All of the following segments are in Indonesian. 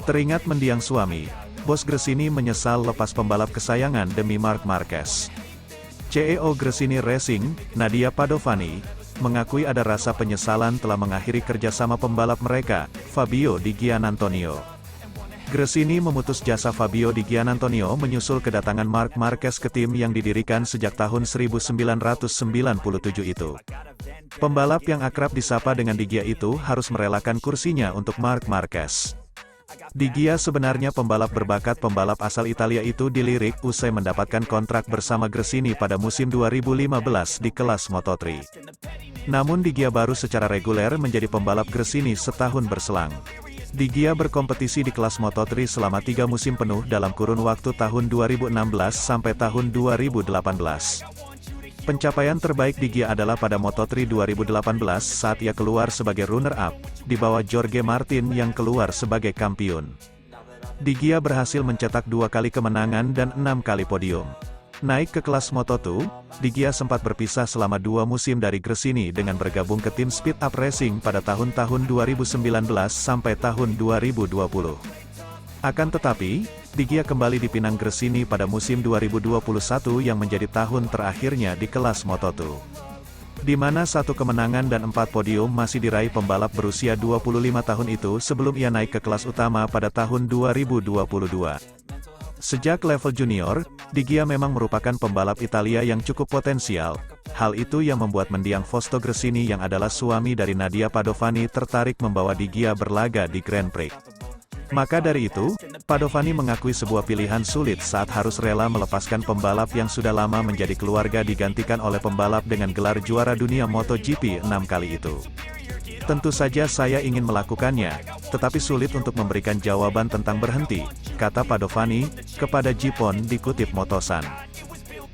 Teringat mendiang suami, bos Gresini menyesal lepas pembalap kesayangan demi Marc Marquez. CEO Gresini Racing, Nadia Padovani, mengakui ada rasa penyesalan telah mengakhiri kerjasama pembalap mereka, Fabio Di Giannantonio. Gresini memutus jasa Fabio Di Giannantonio menyusul kedatangan Marc Marquez ke tim yang didirikan sejak tahun 1997 itu. Pembalap yang akrab disapa dengan Di Gia itu harus merelakan kursinya untuk Marc Marquez. Di Gia sebenarnya pembalap berbakat. Pembalap asal Italia itu dilirik usai mendapatkan kontrak bersama Gresini pada musim 2015 di kelas Moto3. Namun Di Gia baru secara reguler menjadi pembalap Gresini setahun berselang. Di Gia berkompetisi di kelas Moto3 selama 3 musim penuh dalam kurun waktu tahun 2016 sampai tahun 2018. Pencapaian terbaik Di Gia adalah pada Moto3 2018 saat ia keluar sebagai runner-up, di bawah Jorge Martin yang keluar sebagai kampiun. Di Gia berhasil mencetak 2 kali kemenangan dan 6 kali podium. Naik ke kelas Moto2, Di Gia sempat berpisah selama 2 musim dari Gresini dengan bergabung ke tim Speed Up Racing pada tahun-tahun 2019 sampai tahun 2020. Akan tetapi, Di Gia kembali dipinang Gresini pada musim 2021 yang menjadi tahun terakhirnya di kelas Moto2. Di mana 1 kemenangan dan 4 podium masih diraih pembalap berusia 25 tahun itu sebelum ia naik ke kelas utama pada tahun 2022. Sejak level junior, Di Gia memang merupakan pembalap Italia yang cukup potensial. Hal itu yang membuat mendiang Fausto Gresini yang adalah suami dari Nadia Padovani tertarik membawa Di Gia berlaga di Grand Prix. Maka dari itu, Padovani mengakui sebuah pilihan sulit saat harus rela melepaskan pembalap yang sudah lama menjadi keluarga digantikan oleh pembalap dengan gelar juara dunia MotoGP 6 kali itu. Tentu saja saya ingin melakukannya, tetapi sulit untuk memberikan jawaban tentang berhenti, kata Padovani, kepada Gpon dikutip Motosan.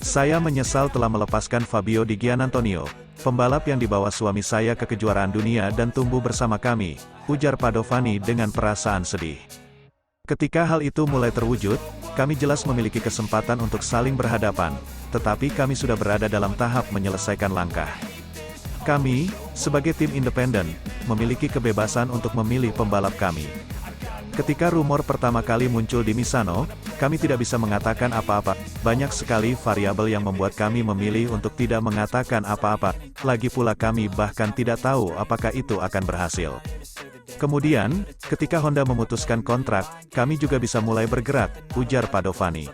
Saya menyesal telah melepaskan Fabio Di Giannantonio, pembalap yang dibawa suami saya ke kejuaraan dunia dan tumbuh bersama kami, ujar Padovani dengan perasaan sedih. Ketika hal itu mulai terwujud, kami jelas memiliki kesempatan untuk saling berhadapan, tetapi kami sudah berada dalam tahap menyelesaikan langkah. Kami, sebagai tim independen, memiliki kebebasan untuk memilih pembalap kami. Ketika rumor pertama kali muncul di Misano, kami tidak bisa mengatakan apa-apa. Banyak sekali variabel yang membuat kami memilih untuk tidak mengatakan apa-apa. Lagi pula kami bahkan tidak tahu apakah itu akan berhasil. Kemudian, ketika Honda memutuskan kontrak, kami juga bisa mulai bergerak, ujar Padovani.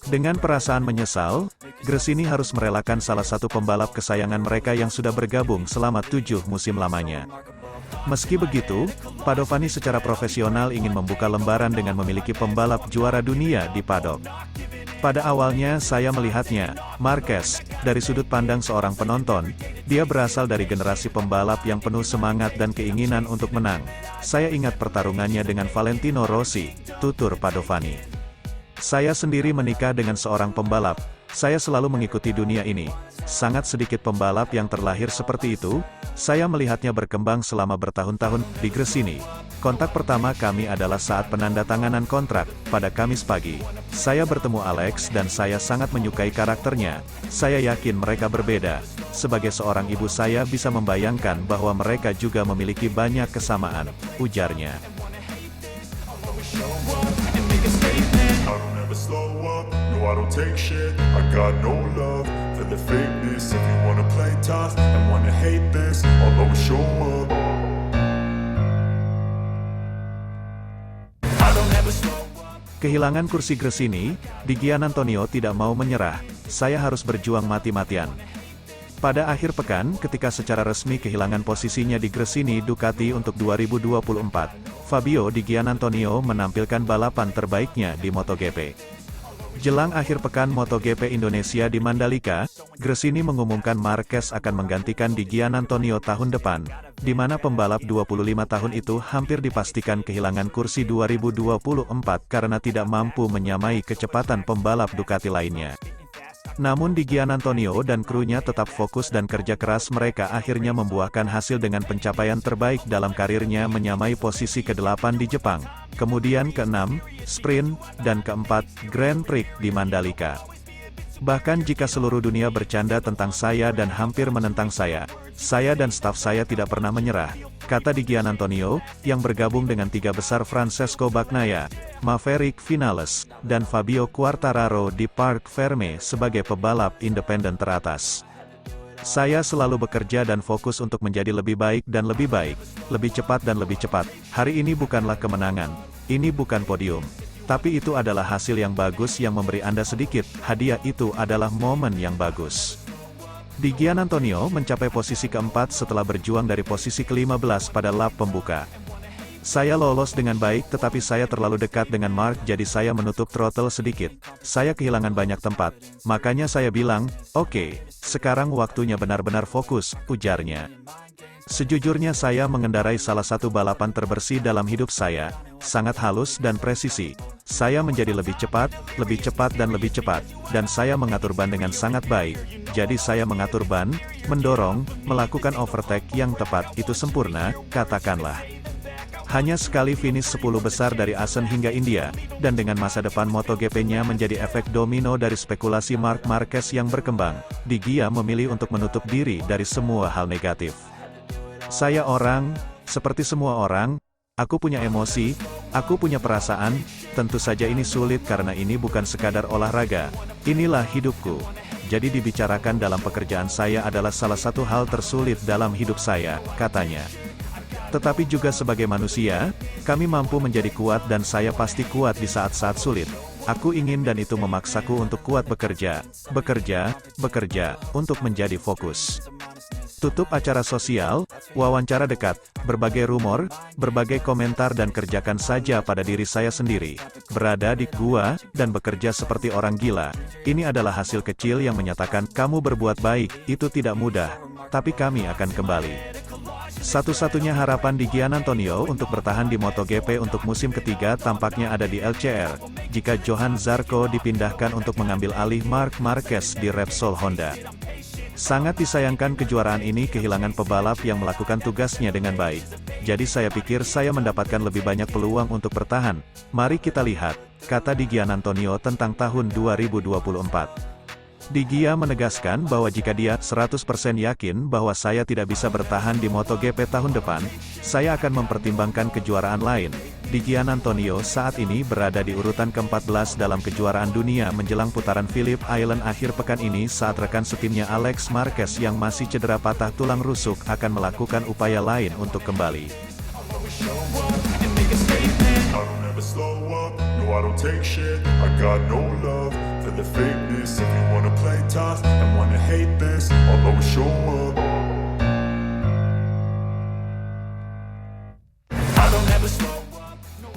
Dengan perasaan menyesal, Gresini harus merelakan salah satu pembalap kesayangan mereka yang sudah bergabung selama 7 musim lamanya. Meski begitu, Padovani secara profesional ingin membuka lembaran dengan memiliki pembalap juara dunia di paddock. Pada awalnya saya melihatnya, Marquez, dari sudut pandang seorang penonton, dia berasal dari generasi pembalap yang penuh semangat dan keinginan untuk menang. Saya ingat pertarungannya dengan Valentino Rossi, tutur Padovani. Saya sendiri menikah dengan seorang pembalap. Saya selalu mengikuti dunia ini. Sangat sedikit pembalap yang terlahir seperti itu. Saya melihatnya berkembang selama bertahun-tahun di Gresini. Kontak pertama kami adalah saat penandatanganan kontrak, pada Kamis pagi. Saya bertemu Alex dan saya sangat menyukai karakternya. Saya yakin mereka berbeda. Sebagai seorang ibu saya bisa membayangkan bahwa mereka juga memiliki banyak kesamaan, ujarnya. I don't take shit, I got no love for the fakeness. If you wanna play tough and wanna hate this, I'll always show up. Kehilangan kursi Gresini, Di Giannantonio tidak mau menyerah. Saya harus berjuang mati-matian. Pada akhir pekan, ketika secara resmi kehilangan posisinya di Gresini Ducati untuk 2024, Fabio Di Giannantonio menampilkan balapan terbaiknya di MotoGP. Jelang akhir pekan MotoGP Indonesia di Mandalika, Gresini mengumumkan Marquez akan menggantikan Di Giannantonio tahun depan, di mana pembalap 25 tahun itu hampir dipastikan kehilangan kursi 2024 karena tidak mampu menyamai kecepatan pembalap Ducati lainnya. Namun Di Giannantonio dan krunya tetap fokus dan kerja keras mereka akhirnya membuahkan hasil dengan pencapaian terbaik dalam karirnya menyamai posisi ke-8 di Jepang, kemudian ke-6, sprint, dan ke-4, Grand Prix di Mandalika. Bahkan jika seluruh dunia bercanda tentang saya dan hampir menentang saya dan staf saya tidak pernah menyerah, kata Di Giannantonio, yang bergabung dengan tiga besar Francesco Bagnaia, Maverick Vinales, dan Fabio Quartararo di Parc Ferme sebagai pebalap independen teratas. Saya selalu bekerja dan fokus untuk menjadi lebih baik dan lebih baik, lebih cepat dan lebih cepat. Hari ini bukanlah kemenangan, ini bukan podium. Tapi itu adalah hasil yang bagus yang memberi Anda sedikit, hadiah itu adalah momen yang bagus. Di Giannantonio mencapai posisi keempat setelah berjuang dari posisi ke-15 pada lap pembuka. Saya lolos dengan baik tetapi saya terlalu dekat dengan Mark jadi saya menutup throttle sedikit. Saya kehilangan banyak tempat, makanya saya bilang, oke, sekarang waktunya benar-benar fokus, ujarnya. Sejujurnya saya mengendarai salah satu balapan terbersih dalam hidup saya, sangat halus dan presisi. Saya menjadi lebih cepat dan lebih cepat, dan saya mengatur ban dengan sangat baik. Jadi saya mengatur ban, mendorong, melakukan overtake yang tepat, itu sempurna, katakanlah. Hanya sekali finish 10 besar dari Asen hingga India, dan dengan masa depan MotoGP-nya menjadi efek domino dari spekulasi Marc Marquez yang berkembang, Di Gia memilih untuk menutup diri dari semua hal negatif. Saya orang, seperti semua orang, aku punya emosi, aku punya perasaan, tentu saja ini sulit karena ini bukan sekadar olahraga, inilah hidupku. Jadi dibicarakan dalam pekerjaan saya adalah salah satu hal tersulit dalam hidup saya, katanya. Tetapi juga sebagai manusia, kami mampu menjadi kuat dan saya pasti kuat di saat-saat sulit. Aku ingin dan itu memaksaku untuk kuat bekerja, untuk menjadi fokus. Tutup acara sosial, wawancara dekat, berbagai rumor, berbagai komentar dan kerjakan saja pada diri saya sendiri. Berada di gua, dan bekerja seperti orang gila. Ini adalah hasil kecil yang menyatakan, kamu berbuat baik, itu tidak mudah, tapi kami akan kembali. Satu-satunya harapan Di Giannantonio untuk bertahan di MotoGP untuk musim ketiga tampaknya ada di LCR, jika Johan Zarco dipindahkan untuk mengambil alih Marc Marquez di Repsol Honda. Sangat disayangkan kejuaraan ini kehilangan pebalap yang melakukan tugasnya dengan baik. Jadi saya pikir saya mendapatkan lebih banyak peluang untuk bertahan. Mari kita lihat, kata Di Giannantonio tentang tahun 2024. Di Gia menegaskan bahwa jika dia 100% yakin bahwa saya tidak bisa bertahan di MotoGP tahun depan, saya akan mempertimbangkan kejuaraan lain. Di Giannantonio saat ini berada di urutan ke-14 dalam kejuaraan dunia menjelang putaran Phillip Island akhir pekan ini saat rekan setimnya Alex Marquez yang masih cedera patah tulang rusuk akan melakukan upaya lain untuk kembali.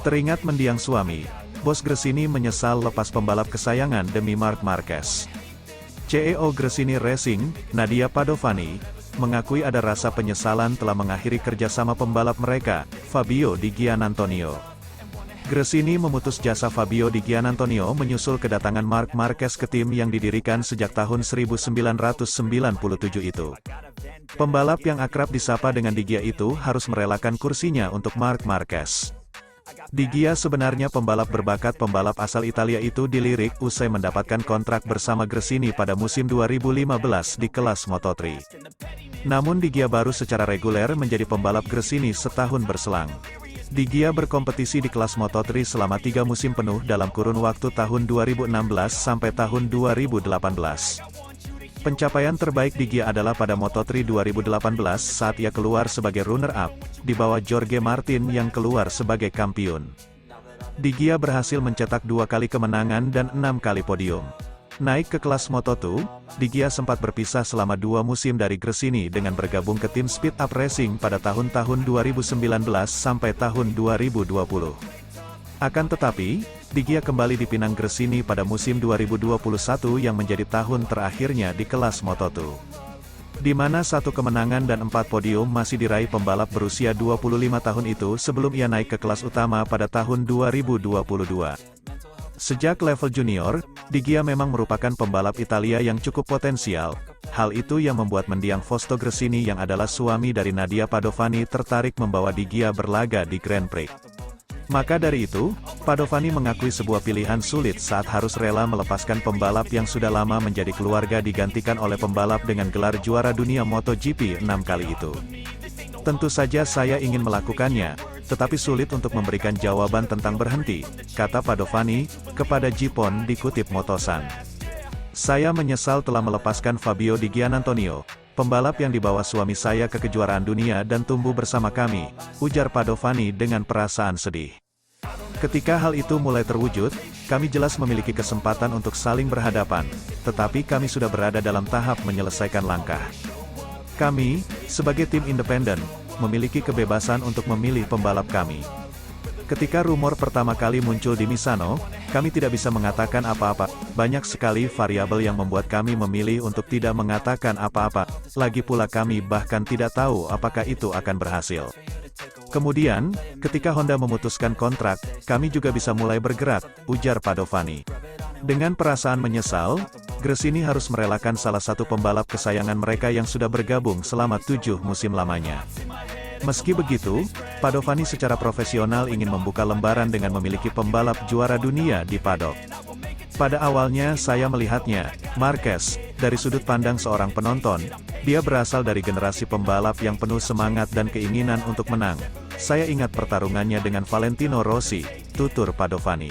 Teringat mendiang suami, bos Gresini menyesal lepas pembalap kesayangan demi Marc Marquez. CEO Gresini Racing, Nadia Padovani, mengakui ada rasa penyesalan telah mengakhiri kerjasama pembalap mereka, Fabio Di Giannantonio. Gresini memutus jasa Fabio Di Giannantonio menyusul kedatangan Marc Marquez ke tim yang didirikan sejak tahun 1997 itu. Pembalap yang akrab disapa dengan Di Gia itu harus merelakan kursinya untuk Marc Marquez. Di Gia sebenarnya pembalap berbakat. Pembalap asal Italia itu dilirik usai mendapatkan kontrak bersama Gresini pada musim 2015 di kelas Moto3. Namun Di Gia baru secara reguler menjadi pembalap Gresini setahun berselang. Di Gia berkompetisi di kelas Moto3 selama 3 musim penuh dalam kurun waktu tahun 2016 sampai tahun 2018. Pencapaian terbaik Di Gia adalah pada Moto3 2018 saat ia keluar sebagai runner-up, di bawah Jorge Martin yang keluar sebagai kampiun. Di Gia berhasil mencetak 2 kali kemenangan dan 6 kali podium. Naik ke kelas Moto2, Di Gia sempat berpisah selama 2 musim dari Gresini dengan bergabung ke tim Speed Up Racing pada tahun-tahun 2019 sampai tahun 2020. Akan tetapi, Di Gia kembali dipinang Gresini pada musim 2021 yang menjadi tahun terakhirnya di kelas Moto2. Di mana 1 kemenangan dan 4 podium masih diraih pembalap berusia 25 tahun itu sebelum ia naik ke kelas utama pada tahun 2022. Sejak level junior, Di Gia memang merupakan pembalap Italia yang cukup potensial. Hal itu yang membuat mendiang Fausto Gresini yang adalah suami dari Nadia Padovani tertarik membawa Di Gia berlaga di Grand Prix. Maka dari itu, Padovani mengakui sebuah pilihan sulit saat harus rela melepaskan pembalap yang sudah lama menjadi keluarga digantikan oleh pembalap dengan gelar juara dunia MotoGP 6 kali itu. Tentu saja saya ingin melakukannya, tetapi sulit untuk memberikan jawaban tentang berhenti, kata Padovani, kepada Jipon dikutip Motosan. Saya menyesal telah melepaskan Fabio Di Giannantonio, pembalap yang dibawa suami saya ke kejuaraan dunia dan tumbuh bersama kami, ujar Padovani dengan perasaan sedih. Ketika hal itu mulai terwujud, kami jelas memiliki kesempatan untuk saling berhadapan, tetapi kami sudah berada dalam tahap menyelesaikan langkah. Kami, sebagai tim independen, memiliki kebebasan untuk memilih pembalap kami. Ketika rumor pertama kali muncul di Misano, kami tidak bisa mengatakan apa-apa. Banyak sekali variabel yang membuat kami memilih untuk tidak mengatakan apa-apa. Lagi pula kami bahkan tidak tahu apakah itu akan berhasil. Kemudian, ketika Honda memutuskan kontrak, kami juga bisa mulai bergerak, ujar Padovani. Dengan perasaan menyesal, Gresini harus merelakan salah satu pembalap kesayangan mereka yang sudah bergabung selama 7 musim lamanya. Meski begitu, Padovani secara profesional ingin membuka lembaran dengan memiliki pembalap juara dunia di paddock. Pada awalnya saya melihatnya, Marquez, dari sudut pandang seorang penonton, dia berasal dari generasi pembalap yang penuh semangat dan keinginan untuk menang. Saya ingat pertarungannya dengan Valentino Rossi, tutur Padovani.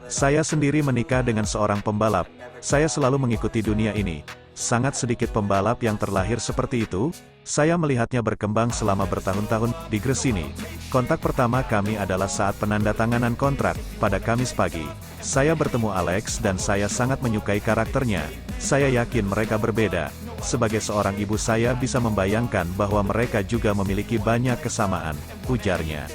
Saya sendiri menikah dengan seorang pembalap, saya selalu mengikuti dunia ini. Sangat sedikit pembalap yang terlahir seperti itu, saya melihatnya berkembang selama bertahun-tahun di Gresini. Kontak pertama kami adalah saat penandatanganan kontrak, pada Kamis pagi. Saya bertemu Alex dan saya sangat menyukai karakternya. Saya yakin mereka berbeda. Sebagai seorang ibu saya bisa membayangkan bahwa mereka juga memiliki banyak kesamaan, ujarnya.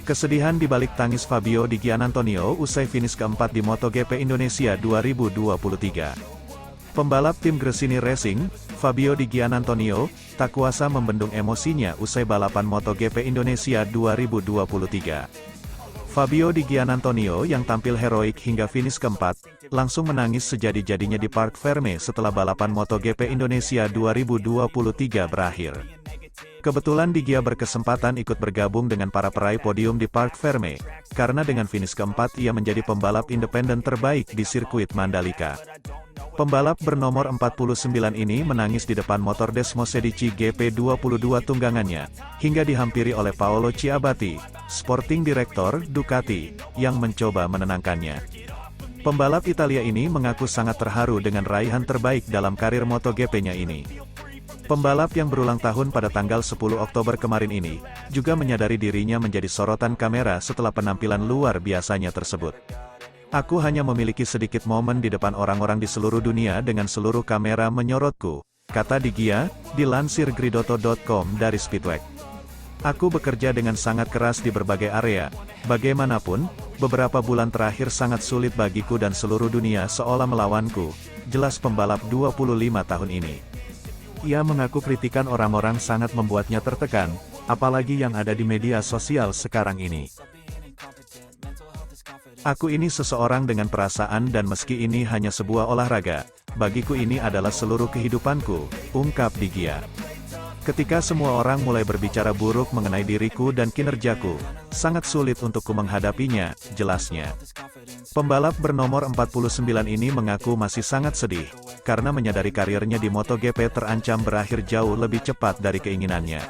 Kesedihan di balik tangis Fabio Di Giannantonio usai finish keempat di MotoGP Indonesia 2023. Pembalap tim Gresini Racing, Fabio Di Giannantonio, tak kuasa membendung emosinya usai balapan MotoGP Indonesia 2023. Fabio Di Giannantonio yang tampil heroik hingga finish keempat, langsung menangis sejadi-jadinya di Parc Ferme setelah balapan MotoGP Indonesia 2023 berakhir. Kebetulan Di Gia berkesempatan ikut bergabung dengan para peraih podium di Parc Ferme, karena dengan finish keempat ia menjadi pembalap independen terbaik di sirkuit Mandalika. Pembalap bernomor 49 ini menangis di depan motor Desmosedici GP22 tunggangannya, hingga dihampiri oleh Paolo Ciabatti, Sporting Director Ducati, yang mencoba menenangkannya. Pembalap Italia ini mengaku sangat terharu dengan raihan terbaik dalam karir MotoGP-nya ini. Pembalap yang berulang tahun pada tanggal 10 Oktober kemarin ini, juga menyadari dirinya menjadi sorotan kamera setelah penampilan luar biasanya tersebut. Aku hanya memiliki sedikit momen di depan orang-orang di seluruh dunia dengan seluruh kamera menyorotku, kata Di Gia, dilansir Gridotto.com dari Speedway. Aku bekerja dengan sangat keras di berbagai area, bagaimanapun, beberapa bulan terakhir sangat sulit bagiku dan seluruh dunia seolah melawanku, jelas pembalap 25 tahun ini. Ia mengaku kritikan orang-orang sangat membuatnya tertekan, apalagi yang ada di media sosial sekarang ini. Aku ini seseorang dengan perasaan dan meski ini hanya sebuah olahraga, bagiku ini adalah seluruh kehidupanku, ungkap Di Gia. Ketika semua orang mulai berbicara buruk mengenai diriku dan kinerjaku, sangat sulit untukku menghadapinya, jelasnya. Pembalap bernomor 49 ini mengaku masih sangat sedih, karena menyadari karirnya di MotoGP terancam berakhir jauh lebih cepat dari keinginannya.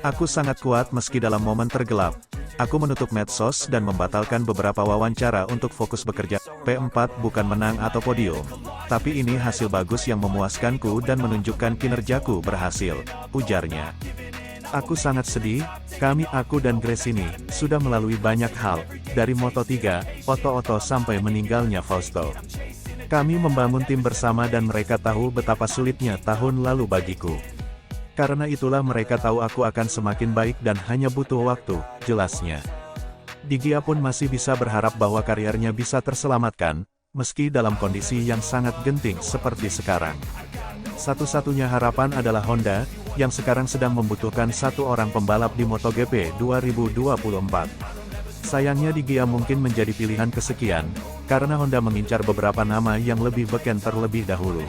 Aku sangat kuat meski dalam momen tergelap. Aku menutup medsos dan membatalkan beberapa wawancara untuk fokus bekerja. P4 bukan menang atau podium. Tapi ini hasil bagus yang memuaskanku dan menunjukkan kinerjaku berhasil, ujarnya. Aku sangat sedih, aku dan Gresini, sudah melalui banyak hal, dari Moto3, Oto-Oto sampai meninggalnya Fausto. Kami membangun tim bersama dan mereka tahu betapa sulitnya tahun lalu bagiku. Karena itulah mereka tahu aku akan semakin baik dan hanya butuh waktu, jelasnya. Di Gia pun masih bisa berharap bahwa karirnya bisa terselamatkan, meski dalam kondisi yang sangat genting seperti sekarang. Satu-satunya harapan adalah Honda, yang sekarang sedang membutuhkan satu orang pembalap di MotoGP 2024. Sayangnya Di Gia mungkin menjadi pilihan kesekian, karena Honda mengincar beberapa nama yang lebih beken terlebih dahulu.